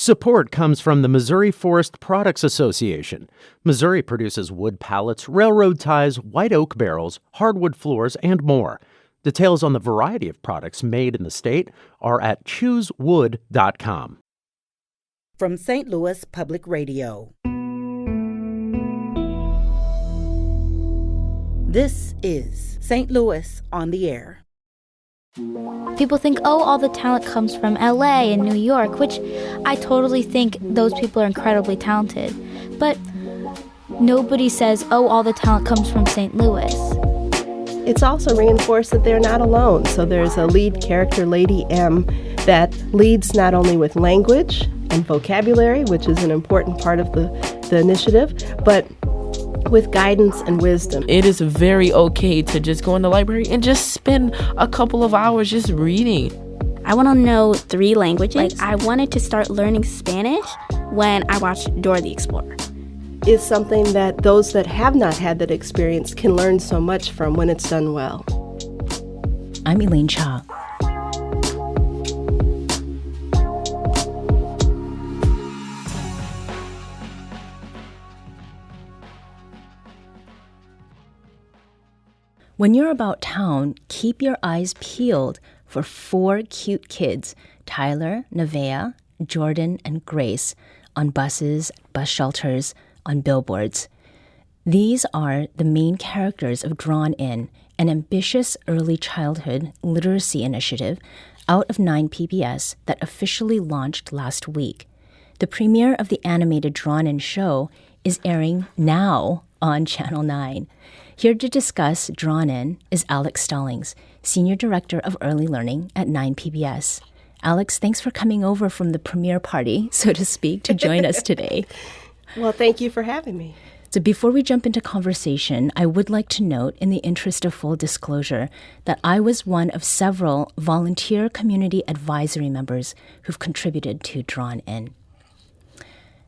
Support comes from the Missouri Forest Products Association. Missouri produces wood pallets, railroad ties, white oak barrels, hardwood floors, and more. Details on the variety of products made in the state are at choosewood.com. From St. Louis Public Radio. This is St. Louis on the Air. People think, oh, all the talent comes from LA and New York, which I totally think those people are incredibly talented. But nobody says, oh, all the talent comes from St. Louis. It's also reinforced that they're not alone. So there's a lead character, Lady M, that leads not only with language and vocabulary, which is an important part of the initiative, but with guidance and wisdom. It is very okay to just go in the library and just spend a couple of hours just reading. I want to know 3 languages. Like, I wanted to start learning Spanish when I watched Dora the Explorer. Is something that those that have not had that experience can learn so much from when it's done well. I'm Elaine Cha. When you're about town, keep your eyes peeled for 4 cute kids, Tyler, Nevaeh, Jordan, and Grace, on buses, bus shelters, on billboards. These are the main characters of Drawn In, an ambitious early childhood literacy initiative out of 9 PBS that officially launched last week. The premiere of the animated Drawn In show is airing now on Channel 9. Here to discuss Drawn In is Alex Stallings, Senior Director of Early Learning at 9 PBS. Alex, thanks for coming over from the premiere party, so to speak, to join us today. Well, thank you for having me. So before we jump into conversation, I would like to note, in the interest of full disclosure, that I was one of several volunteer community advisory members who've contributed to Drawn In.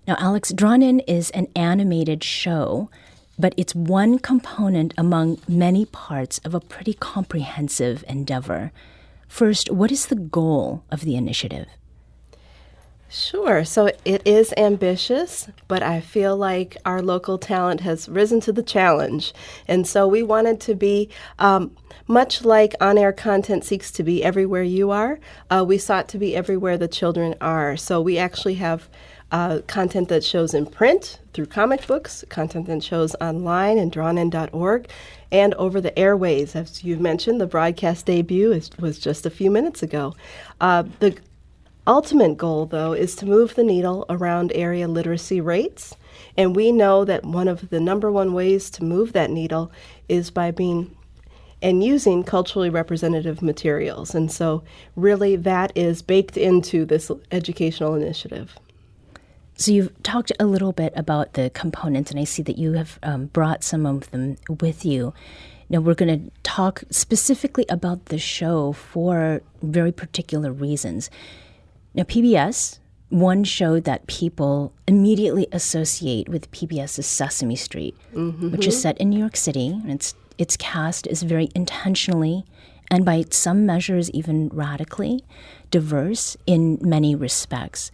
Now, Alex, Drawn In is an animated show, but it's one component among many parts of a pretty comprehensive endeavor. First, what is the goal of the initiative? Sure. So it is ambitious, but I feel like our local talent has risen to the challenge. And so we wanted to be, much like on-air content seeks to be everywhere you are, we sought to be everywhere the children are. So we actually have content that shows in print through comic books, content that shows online and drawnin.org, and over the airways. As you've mentioned, the broadcast debut was just a few minutes ago. The ultimate goal, though, is to move the needle around area literacy rates. And we know that one of the number one ways to move that needle is by being and using culturally representative materials. And so really that is baked into this educational initiative. So you've talked a little bit about the components, and I see that you have brought some of them with you. Now we're going to talk specifically about the show for very particular reasons. Now PBS, one show that people immediately associate with PBS's Sesame Street, which is set in New York City, and its cast is very intentionally, and by some measures even radically, diverse in many respects.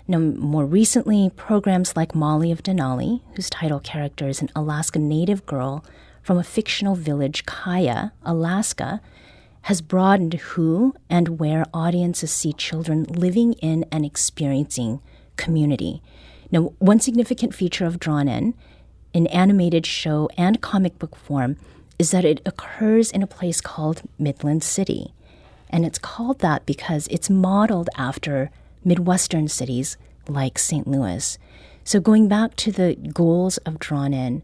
Now, more recently, programs like Molly of Denali, whose title character is an Alaska Native girl from a fictional village, Kaya, Alaska, has broadened who and where audiences see children living in and experiencing community. Now, one significant feature of Drawn In animated show and comic book form, is that it occurs in a place called Midland City. And it's called that because it's modeled after Midwestern cities like St. Louis. So going back to the goals of Drawn In,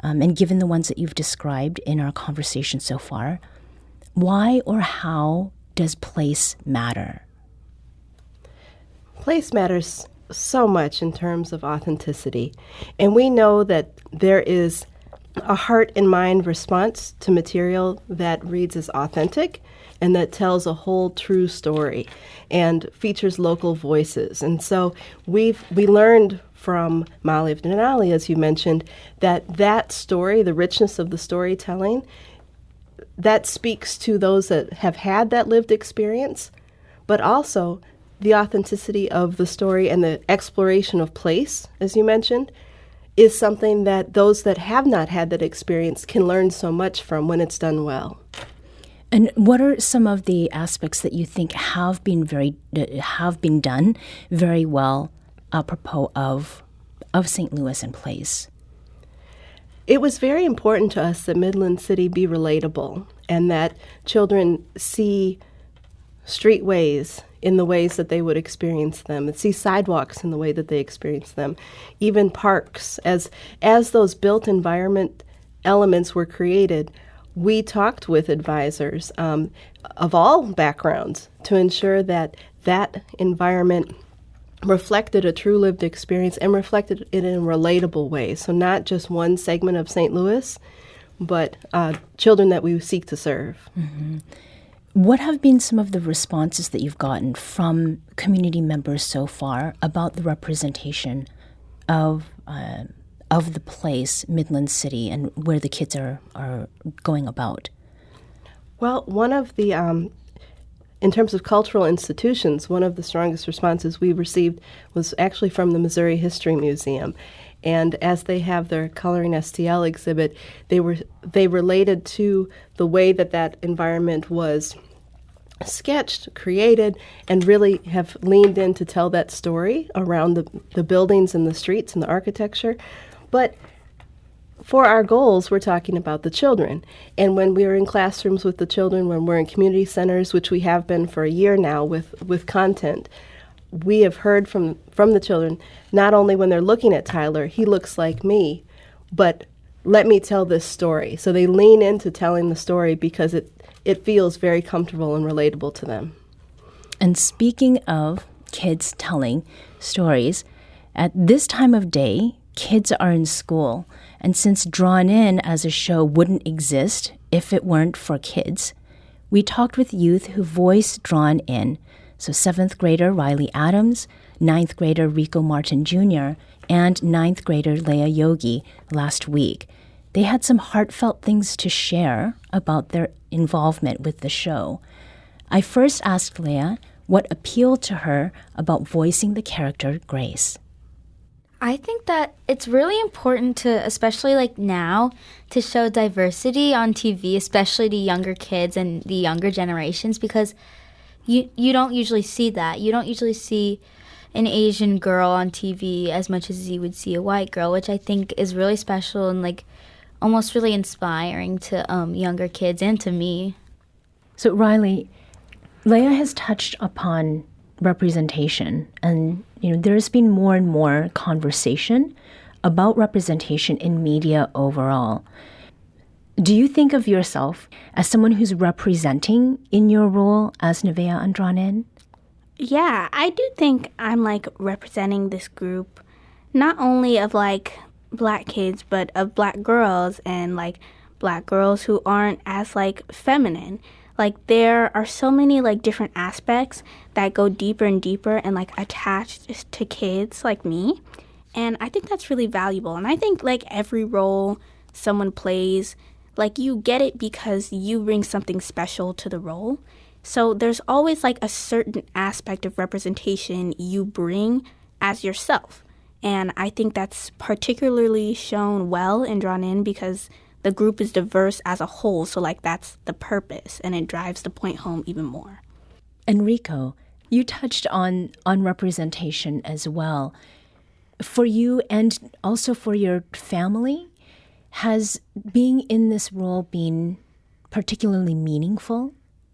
and given the ones that you've described in our conversation so far, why or how does place matter? Place matters so much in terms of authenticity. And we know that there is a heart and mind response to material that reads as authentic and that tells a whole true story and features local voices. And so we learned from Molly of Denali, as you mentioned, that story, the richness of the storytelling, that speaks to those that have had that lived experience, but also the authenticity of the story and the exploration of place, as you mentioned, is something that those that have not had that experience can learn so much from when it's done well. And what are some of the aspects that you think have been done very well apropos of St. Louis and place? It was very important to us that Midland City be relatable and that children see streetways in the ways that they would experience them, and see sidewalks in the way that they experience them, even parks. As those built environment elements were created, we talked with advisors of all backgrounds to ensure that that environment reflected a true lived experience and reflected it in a relatable way. So not just one segment of St. Louis, but children that we seek to serve. Mm-hmm. What have been some of the responses that you've gotten from community members so far about the representation of the place, Midland City, and where the kids are going about? Well, one of the, in terms of cultural institutions, one of the strongest responses we received was actually from the Missouri History Museum. And as they have their Coloring STL exhibit, they related to the way that environment was sketched, created, and really have leaned in to tell that story around the buildings and the streets and the architecture. But for our goals, we're talking about the children. And when we are in classrooms with the children, when we're in community centers, which we have been for a year now with content, we have heard from the children, not only when they're looking at Tyler, he looks like me, but let me tell this story. So they lean into telling the story because it feels very comfortable and relatable to them. And speaking of kids telling stories, at this time of day, kids are in school. And since Drawn In as a show wouldn't exist if it weren't for kids, we talked with youth who voice Drawn In. So 7th grader Riley Adams, 9th grader Ricco Martin Jr., and 9th grader Leia Yogi last week. They had some heartfelt things to share about their involvement with the show. I first asked Leia what appealed to her about voicing the character Grace. I think that it's really important to, especially like now, to show diversity on TV, especially to younger kids and the younger generations, because you don't usually see that. You don't usually see an Asian girl on TV as much as you would see a white girl, which I think is really special and like almost really inspiring to younger kids and to me. So Riley, Leia has touched upon representation, and there's been more and more conversation about representation in media overall. Do you think of yourself as someone who's representing in your role as Nevaeh on Drawn In? Yeah, I do think I'm like representing this group, not only of like Black kids, but of Black girls and like Black girls who aren't as like feminine. Like there are so many like different aspects that go deeper and deeper and like attached to kids like me. And I think that's really valuable. And I think like every role someone plays, like you get it because you bring something special to the role. So there's always like a certain aspect of representation you bring as yourself. And I think that's particularly shown well in Drawn In because the group is diverse as a whole. So like that's the purpose and it drives the point home even more. Enrico, you touched on representation as well. For you and also for your family, has being in this role been particularly meaningful?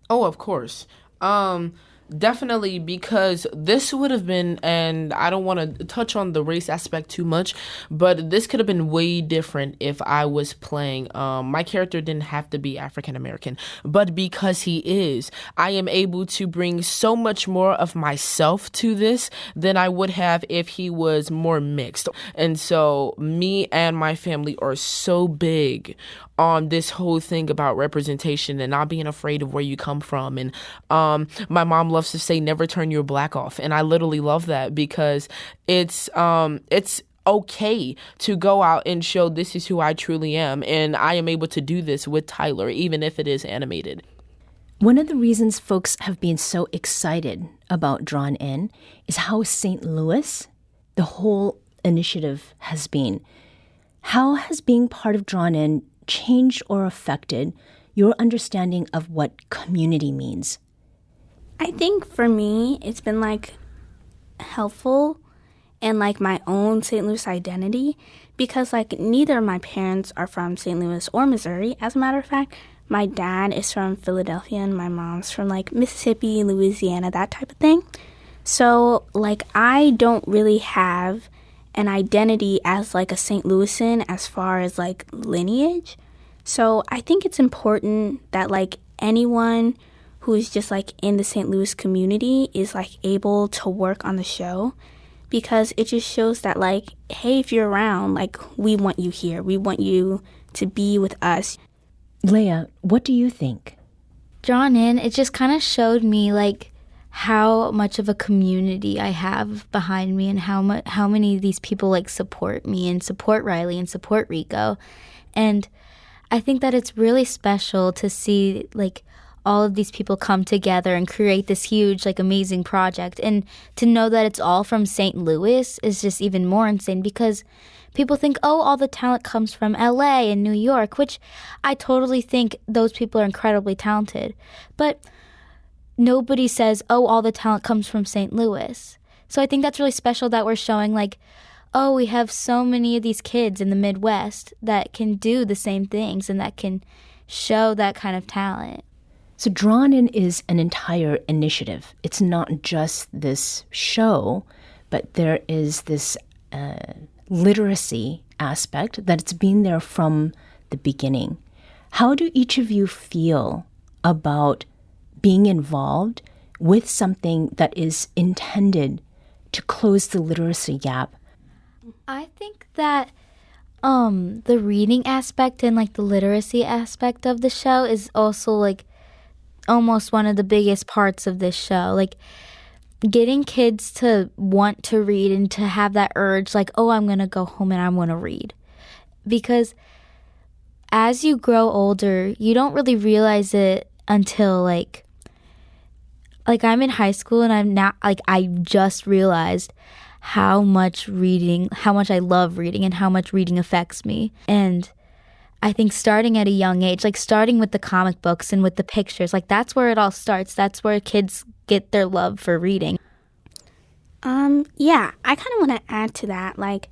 Oh, of course. Definitely, because this would have been, and I don't want to touch on the race aspect too much, but this could have been way different if I was playing. My character didn't have to be African American, but because he is, I am able to bring so much more of myself to this than I would have if he was more mixed. And so me and my family are so big on this whole thing about representation and not being afraid of where you come from. And my mom loves to say, never turn your black off. And I literally love that because it's okay to go out and show this is who I truly am. And I am able to do this with Tyler, even if it is animated. One of the reasons folks have been so excited about Drawn In is how St. Louis, the whole initiative has been. How has being part of Drawn In changed or affected your understanding of what community means? I think for me, it's been like helpful in like my own St. Louis identity because like neither of my parents are from St. Louis or Missouri. As a matter of fact, my dad is from Philadelphia and my mom's from like Mississippi, Louisiana, that type of thing. So like I don't really have an identity as like a St. Louisan as far as like lineage. So I think it's important that like anyone who is just like in the St. Louis community is like able to work on the show because it just shows that like, hey, if you're around, like we want you here. We want you to be with us. Leia, what do you think? Drawn In, it just kind of showed me like how much of a community I have behind me and how many of these people like support me and support Riley and support Ricco. And I think that it's really special to see like all of these people come together and create this huge like amazing project, and to know that it's all from St. Louis is just even more insane because people think, oh, all the talent comes from LA and New York, which I totally think those people are incredibly talented. But nobody says, oh, all the talent comes from St. Louis. So I think that's really special that we're showing like, oh, we have so many of these kids in the Midwest that can do the same things and that can show that kind of talent. So Drawn In is an entire initiative. It's not just this show, but there is this literacy aspect that it's been there from the beginning. How do each of you feel about being involved with something that is intended to close the literacy gap? I think that the reading aspect and like the literacy aspect of the show is also like almost one of the biggest parts of this show. Like getting kids to want to read and to have that urge like, oh, I'm going to go home and I want to read. Because as you grow older, you don't really realize it until like I'm in high school and I'm not like I just realized how much I love reading and how much reading affects me. And I think starting at a young age, like starting with the comic books and with the pictures, like that's where it all starts. That's where kids get their love for reading. Yeah, I kind of want to add to that. Like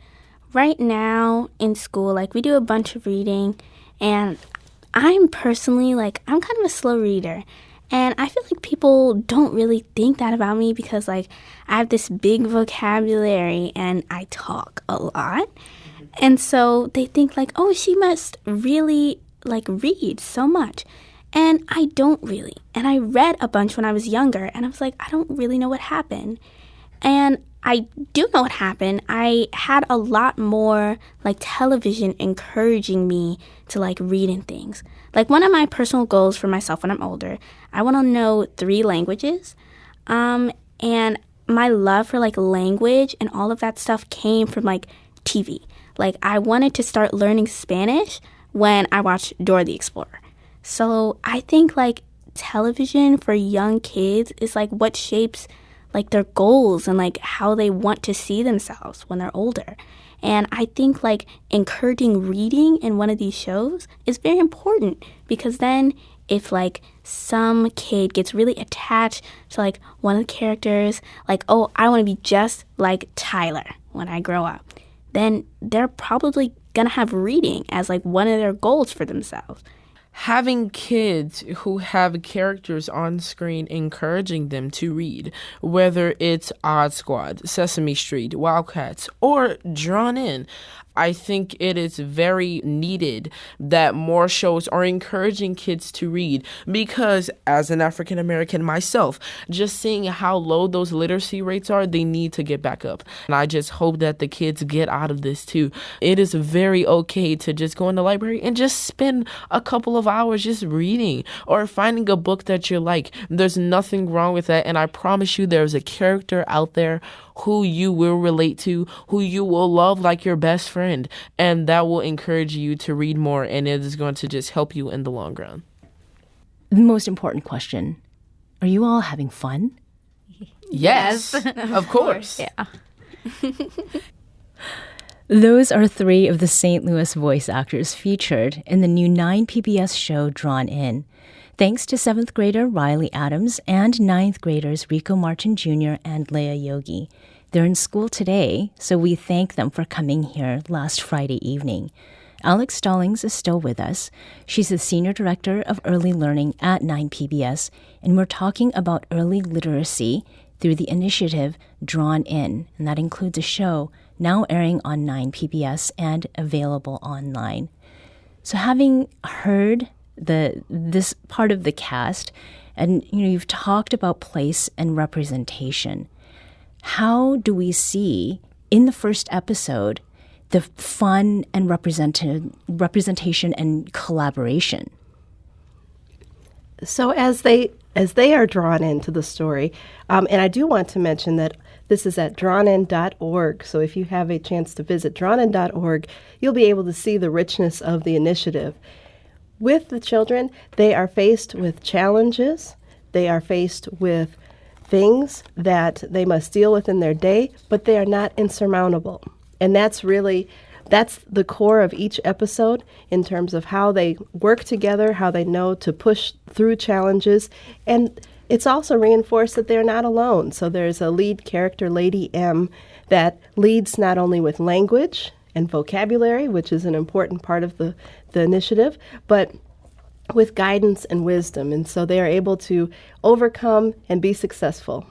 right now in school, like we do a bunch of reading, and I'm personally like I'm kind of a slow reader. And I feel like people don't really think that about me because, like, I have this big vocabulary and I talk a lot. And so they think, like, oh, she must really, like, read so much. And I don't really. And I read a bunch when I was younger, and I was like, I don't really know what happened. And I do know what happened. I had a lot more, like, television encouraging me to, like, read and things. Like, one of my personal goals for myself when I'm older, I want to know 3 languages. And my love for, like, language and all of that stuff came from, like, TV. Like, I wanted to start learning Spanish when I watched Dora the Explorer. So I think, like, television for young kids is, like, what shapes, like, their goals and, like, how they want to see themselves when they're older. And I think, like, encouraging reading in one of these shows is very important because then if, like, some kid gets really attached to, like, one of the characters, like, oh, I want to be just like Tyler when I grow up, then they're probably going to have reading as, like, one of their goals for themselves. Having kids who have characters on screen encouraging them to read, whether it's Odd Squad, Sesame Street, Wildcats, or Drawn In, I think it is very needed that more shows are encouraging kids to read because as an African American myself, just seeing how low those literacy rates are, they need to get back up. And I just hope that the kids get out of this too. It is very okay to just go in the library and just spend a couple of hours just reading or finding a book that you like. There's nothing wrong with that. And I promise you there's a character out there who you will relate to, who you will love like your best friend, and that will encourage you to read more, and it is going to just help you in the long run. the most important question, are you all having fun? Yes, of course. Yeah. Those are three of the St. Louis voice actors featured in the new 9 PBS show Drawn In. Thanks to 7th grader Riley Adams and 9th graders Ricco Martin Jr. and Leia Yogi. They're in school today, so we thank them for coming here last Friday evening. Alex Stallings is still with us. She's the Senior Director of Early Learning at 9 PBS, and we're talking about early literacy through the initiative Drawn In, and that includes a show now airing on 9 PBS and available online. So having heard this part of the cast, and you've talked about place and representation, how do we see in the first episode the fun and representation and collaboration? So as they are drawn into the story, and I do want to mention that this is at drawnin.org. So if you have a chance to visit drawnin.org, you'll be able to see the richness of the initiative. With the children, they are faced with challenges. They are faced with things that they must deal with in their day, but they are not insurmountable. And that's the core of each episode in terms of how they work together, how they know to push through challenges. And it's also reinforced that they're not alone. So there's a lead character, Lady M, that leads not only with language and vocabulary, which is an important part of the initiative, but with guidance and wisdom. And so they are able to overcome and be successful.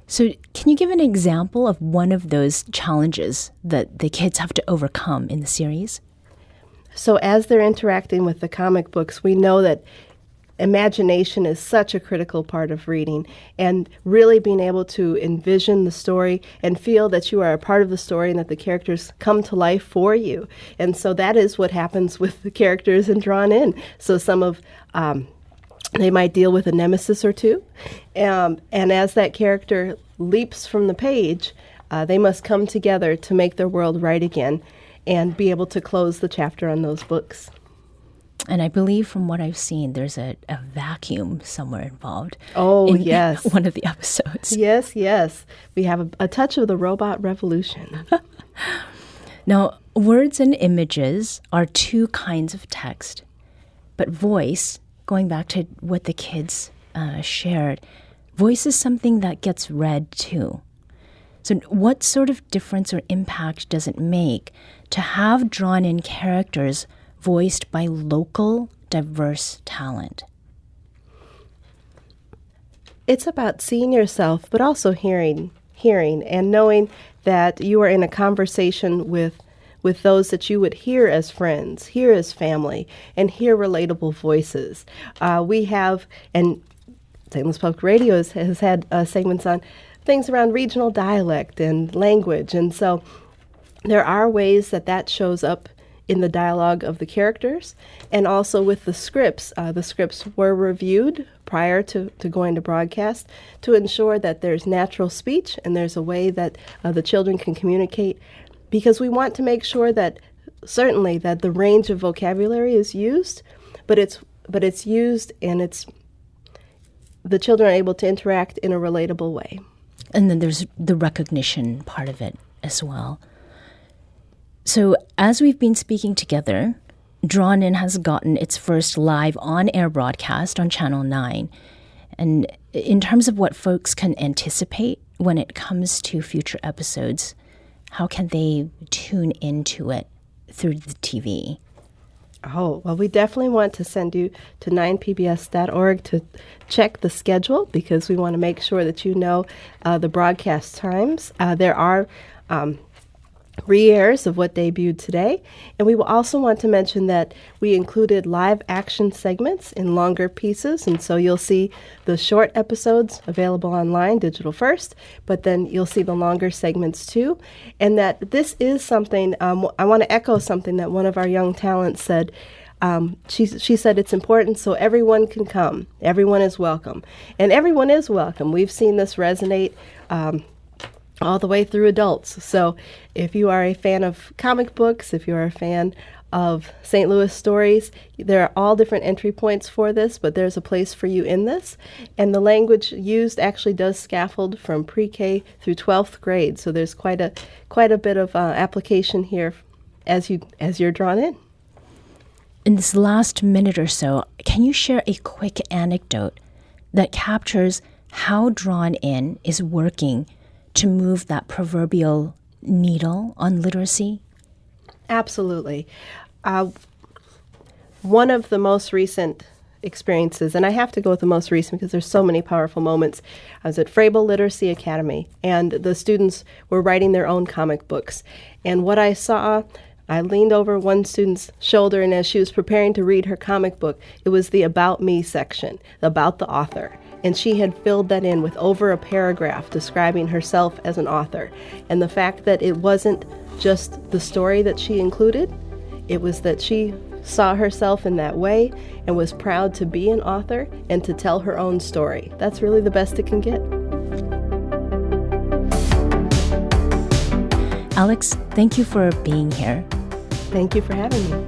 So can you give an example of one of those challenges that the kids have to overcome in the series? So as they're interacting with the comic books, we know that imagination is such a critical part of reading, and really being able to envision the story and feel that you are a part of the story and that the characters come to life for you. And so that is what happens with the characters in Drawn In. So some of they might deal with a nemesis or two, and as that character leaps from the page, they must come together to make their world right again and be able to close the chapter on those books. And I believe from what I've seen, there's a vacuum somewhere involved. Oh, in yes. one of the episodes. Yes, yes. We have a touch of the robot revolution. Now, words and images are two kinds of text, but voice, going back to what the kids shared, voice is something that gets read too. So what sort of difference or impact does it make to have drawn in characters voiced by local, diverse talent? It's about seeing yourself, but also hearing and knowing that you are in a conversation with those that you would hear as friends, hear as family, and hear relatable voices. We have, and St. Louis Public Radio has had segments on things around regional dialect and language, and so there are ways that shows up in the dialogue of the characters, and also with the scripts. The scripts were reviewed prior to going to broadcast to ensure that there's natural speech and there's a way that the children can communicate, because we want to make sure that certainly that the range of vocabulary is used, but it's used and the children are able to interact in a relatable way. And then there's the recognition part of it as well. So as we've been speaking together, Drawn In has gotten its first live on-air broadcast on Channel 9. And in terms of what folks can anticipate when it comes to future episodes, how can they tune into it through the TV? Oh, well, we definitely want to send you to 9pbs.org to check the schedule, because we want to make sure that you know the broadcast times. There are re-airs of what debuted today. And we will also want to mention that we included live action segments in longer pieces. And so you'll see the short episodes available online, digital first, but then you'll see the longer segments too. And that this is something, I want to echo something that one of our young talents said. She said it's important so everyone can come. Everyone is welcome. And everyone is welcome. We've seen this resonate all the way through adults. So if you are a fan of comic books, if you are a fan of St. Louis stories, there are all different entry points for this, but there's a place for you in this. And the language used actually does scaffold from pre-K through 12th grade. So there's quite a bit of application here as you're drawn in. In this last minute or so, can you share a quick anecdote that captures how Drawn In is working to move that proverbial needle on literacy? Absolutely. One of the most recent experiences, and I have to go with the most recent because there's so many powerful moments. I was at Frable Literacy Academy, and the students were writing their own comic books. And what I saw, I leaned over one student's shoulder, and as she was preparing to read her comic book, it was the About Me section, about the author. And she had filled that in with over a paragraph describing herself as an author. And the fact that it wasn't just the story that she included, it was that she saw herself in that way and was proud to be an author and to tell her own story. That's really the best it can get. Alex, thank you for being here. Thank you for having me.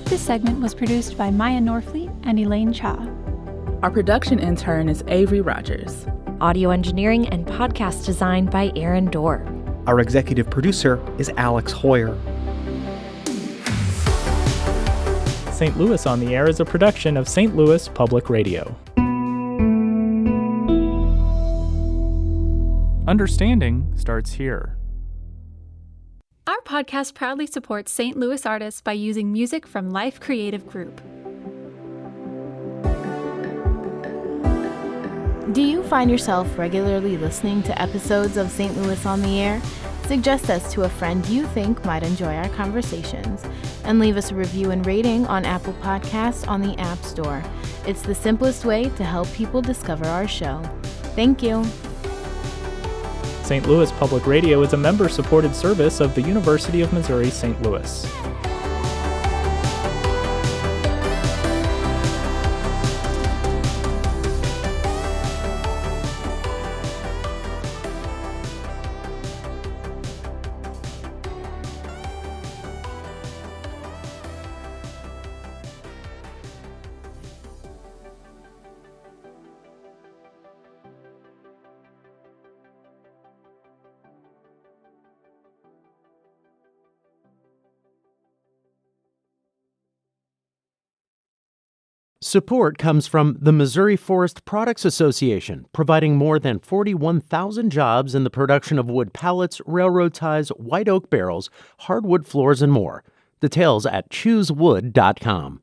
This segment was produced by Maya Norfleet and Elaine Cha. Our production intern is Avery Rogers. Audio engineering and podcast design by Aaron Dorr. Our executive producer is Alex Hoyer. St. Louis on the Air is a production of St. Louis Public Radio. Understanding starts here. Our podcast proudly supports St. Louis artists by using music from Life Creative Group. Do you find yourself regularly listening to episodes of St. Louis on the Air? Suggest us to a friend you think might enjoy our conversations, and leave us a review and rating on Apple Podcasts on the App Store. It's the simplest way to help people discover our show. Thank you. St. Louis Public Radio is a member-supported service of the University of Missouri St. Louis. Support comes from the Missouri Forest Products Association, providing more than 41,000 jobs in the production of wood pallets, railroad ties, white oak barrels, hardwood floors, and more. Details at choosewood.com.